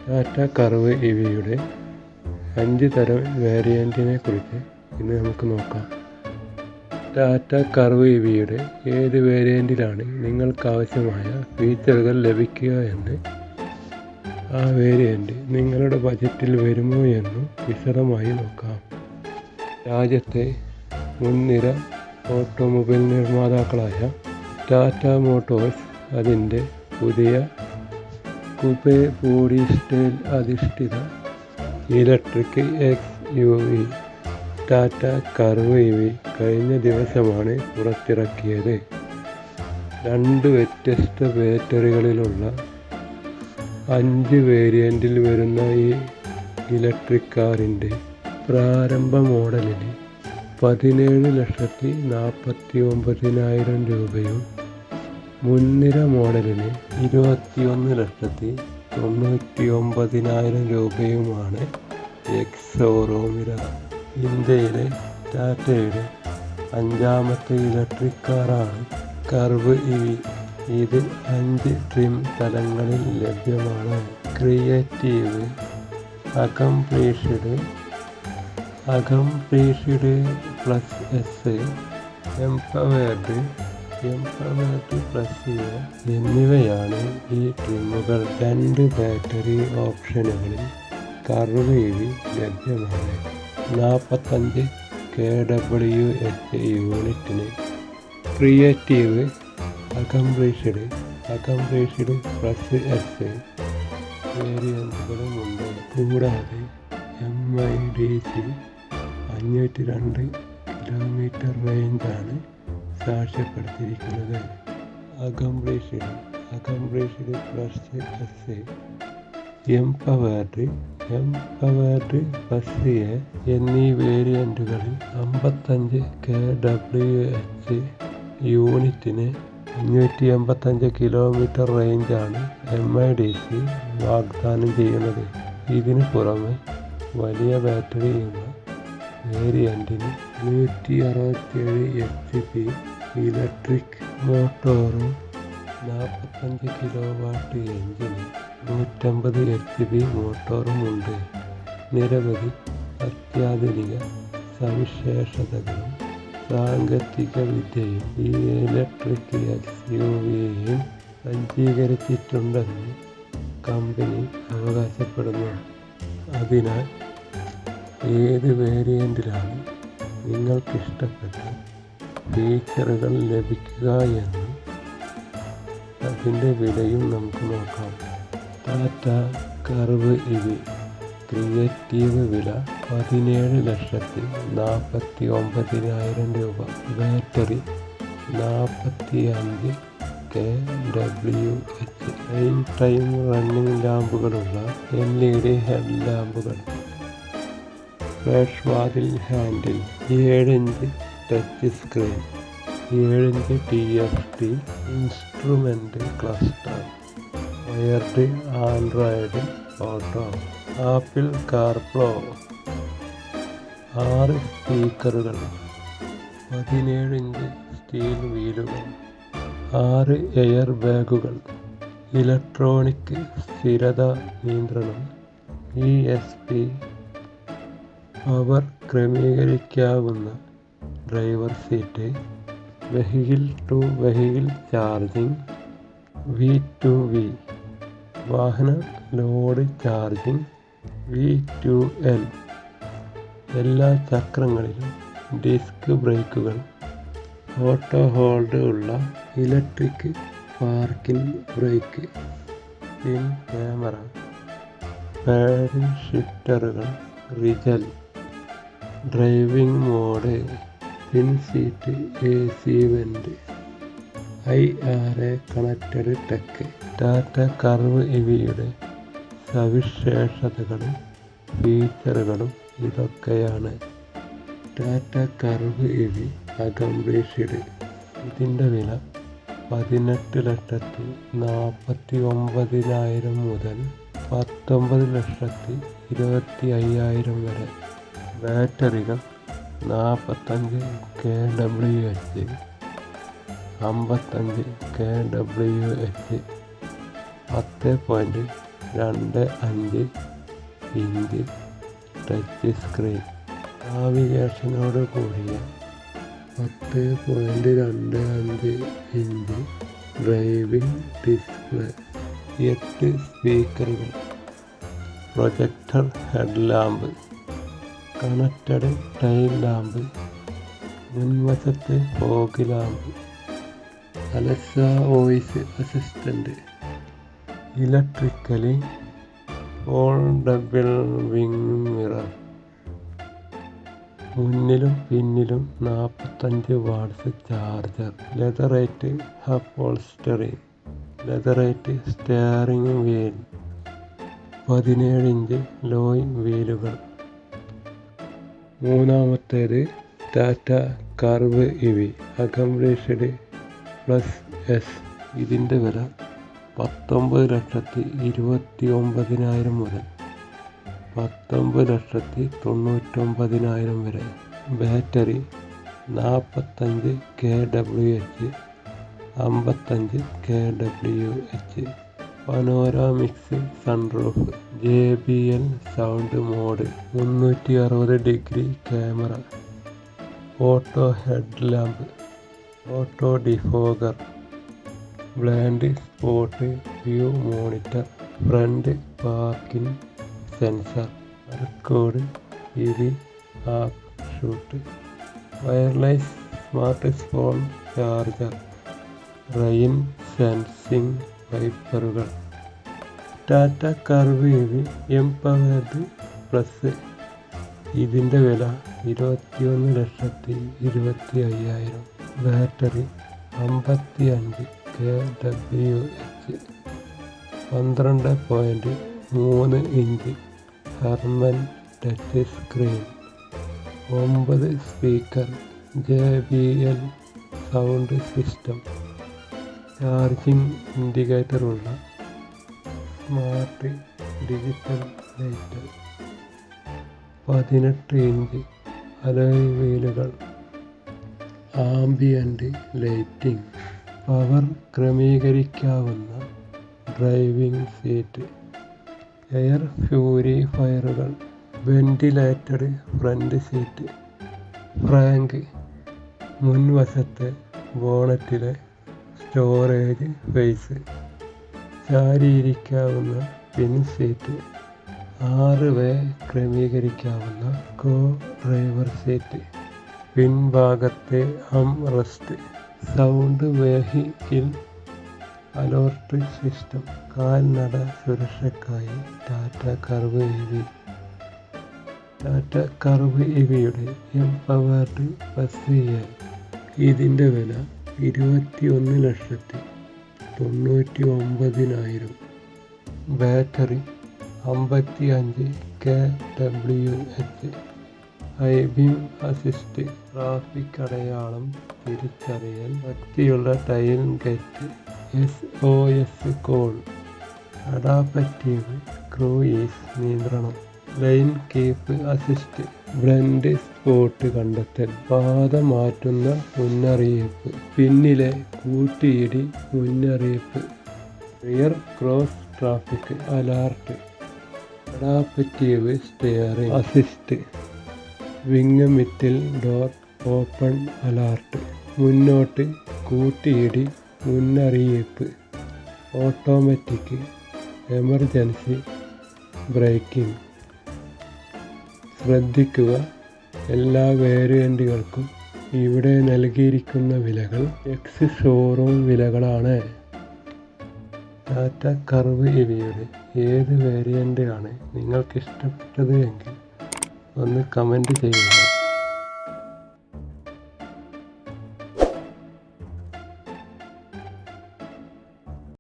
Tata Curvv ഇവിയുടെ 5 തരം വേരിയൻറ്റിനെ കുറിച്ച് ഇന്ന് നമുക്ക് നോക്കാം. ടാറ്റ കർവ് ഇവിയുടെ ഏത് വേരിയൻറ്റിലാണ് നിങ്ങൾക്കാവശ്യമായ ഫീച്ചറുകൾ ലഭിക്കുക എന്ന്, ആ വേരിയൻറ്റ് നിങ്ങളുടെ ബജറ്റിൽ വരുമോ എന്നും വിശദമായി നോക്കാം. രാജ്യത്തെ മുൻനിര ഓട്ടോമൊബൈൽ നിർമ്മാതാക്കളായ ടാറ്റ മോട്ടോഴ്സ് അതിൻ്റെ പുതിയ കൂപ്പെ ബോഡി സ്റ്റൈൽ അധിഷ്ഠിത ഇലക്ട്രിക് XUV ടാറ്റ കർവ് ഇവി കഴിഞ്ഞ ദിവസമാണ് പുറത്തിറക്കിയത്. 2 വ്യത്യസ്ത ബാറ്ററികളിലുള്ള 5 വേരിയൻറ്റിൽ വരുന്ന ഈ ഇലക്ട്രിക് കാറിൻ്റെ പ്രാരംഭ മോഡലിന് 17,49,000 രൂപയും മുൻനിര മോഡലിന് 21,99,000 രൂപയുമാണ് ഷോറൂം വില. ഇന്ത്യയിലെ ടാറ്റയുടെ 5ാമത്തെ ഇലക്ട്രിക് കാറാണ് കർവ് ഇവി. ഇത് 5 ട്രിം തലങ്ങളിൽ ലഭ്യമാണ്. Creative, accomplished plus S, empowered plus A എന്നിവയാണ് ഈ ട്രിമ്മുകൾ. 2 ബാറ്ററി ഓപ്ഷനുകളിൽ കർവ് ഇവി ലഭ്യമാണ്. 45 kWh യൂണിറ്റിന് ക്രിയേറ്റീവ്, അക്കംപ്ലീഷ്ഡ് പ്ലസ് എസ് വേരിയൻറ്റുകളുമുണ്ട്. കൂടാതെ MIDC 502 കിലോമീറ്റർ റേഞ്ചാണ് സാക്ഷ്യപ്പെടുത്തിയിരിക്കുന്നത്. Accomplished plus S, empowered plus A എന്നീ വേരിയൻറ്റുകളിൽ 55 kWh യൂണിറ്റിന് 585 കിലോമീറ്റർ റേഞ്ചാണ് MIDC വാഗ്ദാനം ചെയ്യുന്നത്. ഇതിനു പുറമെ വലിയ ബാറ്ററിയുള്ള വേരിയൻറ്റിന് 167 HP ഇലക്ട്രിക് മോട്ടോറും 45 kW എഞ്ചിന് 150 HP മോട്ടോറും ഉണ്ട്. നിരവധി അത്യാധുനിക സവിശേഷതകളും സാങ്കേതിക വിദ്യയും ഈ ഇലക്ട്രിക് XUVയിൽ സജ്ജീകരിച്ചിട്ടുണ്ടെന്ന് കമ്പനി അവകാശപ്പെടുന്നു. അതിനാൽ ഏത് വേരിയൻറ്റിലാണ് നിങ്ങൾക്കിഷ്ടപ്പെട്ട ഫീച്ചറുകൾ ലഭിക്കുക എന്നും അതിൻ്റെ വിലയും നമുക്ക് നോക്കാം. ടാറ്റ കർവ് ഇവി ക്രിയേറ്റീവ് വില 17,49,000 രൂപ. Battery 45 kWh. ടൈം റണ്ണിംഗ് ലാമ്പുകളുള്ള LED ഹെഡ് ലാമ്പുകൾ. ഫ്ലാഷ് വാതിൽ handle. 7 inch touch screen. 7 inch TFT instrument cluster. Wired Android Auto. Apple CarPlay. 6 സ്പീക്കറുകൾ. 17 ഇഞ്ച് സ്റ്റീൽ വീലുകൾ. 6 എയർ ബാഗുകൾ. ഇലക്ട്രോണിക് സ്ഥിരതാ നിയന്ത്രണം. ESP പവർ ക്രമീകരിക്കാവുന്ന driver seat. Vehicle to vehicle charging. V2V വാഹന ലോഡ് ചാർജിംഗ്. V2L എല്ലാ ചക്രങ്ങളിലും ഡിസ്ക് ബ്രേക്കുകൾ. ഓട്ടോ ഹോൾഡ് ഉള്ള ഇലക്ട്രിക് പാർക്കിംഗ് ബ്രേക്ക്. പിൻ camera. Paddle ഷിഫ്റ്ററുകൾ. Rijal driving mode. പിൻ seat AC vent. IRA connected tech. Tata Curvv ഇവിയുടെ സവിശേഷതകളും ഫീച്ചറുകളും ഇതൊക്കെയാണ്. Tata Curvv EV accomplished. ഇതിൻ്റെ വില 18,49,000 മുതൽ 19,25,000 വരെ. ബാറ്ററികൾ 45 kWh, 55 kWh, 10.1 2.5 inch touch screen, നാവിഗേഷനോട് കൂടിയ 10.25 ഇഞ്ച് ഡ്രൈവിംഗ് ഡിസ്പ്ലേ, 8 സ്പീക്കറുകൾ, projector head lamp, connected tail lamp, മുൻവശത്ത് fog lamp, Alexa voice assistant, electrically foldable wing mirror, മുന്നിലും പിന്നിലും 45 watts charger, leatherette upholstery, leatherette steering wheel, 17 inch alloy വീലുകൾ. മൂന്നാമത്തേത് Tata Curvv EV accomplished plus S. ഇതിൻ്റെ വില 19,29,000 മുതൽ 19,99,000 വരെ. Battery 45 kWh 55 kWh. Panoramic sunroof, JBL sound mode, 360 degree camera, auto head lamp, auto defogger, blind spot view monitor, front parking sensor, record EV app shoot, wireless smart phone charger, rain sensing വൈപ്പറുകൾ. Tata Curvv EV empowered plus. ഇതിൻ്റെ വില 21,25,000. Battery 55 kWh, 12.3 inch Harman touch screen, 9 speaker, JBL sound system, charging ഇൻഡിക്കേറ്ററുള്ള smart digital light, 18 inch alloy വീലുകൾ, ambient lighting, power ക്രമീകരിക്കാവുന്ന driving seat, air പ്യൂരിഫയറുകൾ, ventilated front seat, frunk, മുൻവശത്തെ ബോണറ്റിലെ storage space, ചാരിയിരിക്കാവുന്ന പിൻ seat, 6 way ക്രമീകരിക്കാവുന്ന കോ ഡ്രൈവർ സീറ്റ്, പിൻഭാഗത്തെ rest, sound vehicle alert system. കാൽനട സുരക്ഷയ്ക്കായി Tata Curvv EV. Tata Curvv ഇവിയുടെ എംപവേർഡ് പ്ലസ് എ. ഇതിൻ്റെ വില 21,99,000. Battery 55 kWh. High beam assist, traffic അടയാളം തിരിച്ചറിയൽ, ശക്തിയുള്ള tail gate, SOS call, adaptive cruise നിയന്ത്രണം, lane keep assist, blind spot കണ്ടെത്തൽ, പാത മാറ്റുന്ന മുന്നറിയിപ്പ്, പിന്നിലെ കൂട്ടിയിടി മുന്നറിയിപ്പ്, rear cross traffic alert, adaptive steering assist, wing മിറ്റിൽ ഡോർ ഓപ്പൺ അലാർട്ട്, മുന്നോട്ട് കൂട്ടിയിടി മുന്നറിയിപ്പ്, ഓട്ടോമാറ്റിക് എമർജൻസി ബ്രേക്കിംഗ്. ശ്രദ്ധിക്കുക, എല്ലാ വേരിയൻറ്റുകൾക്കും ഇവിടെ നൽകിയിരിക്കുന്ന വിലകൾ എക്സ് ഷോറൂം വിലകളാണ്. ടാറ്റ കർവ് ഇവിയുടെ ഏത് വേരിയൻ്റ് ആണ് നിങ്ങൾക്ക് ഇഷ്ടപ്പെട്ടത് എങ്കിൽ ഒന്ന് കമൻറ്റ് ചെയ്യുക.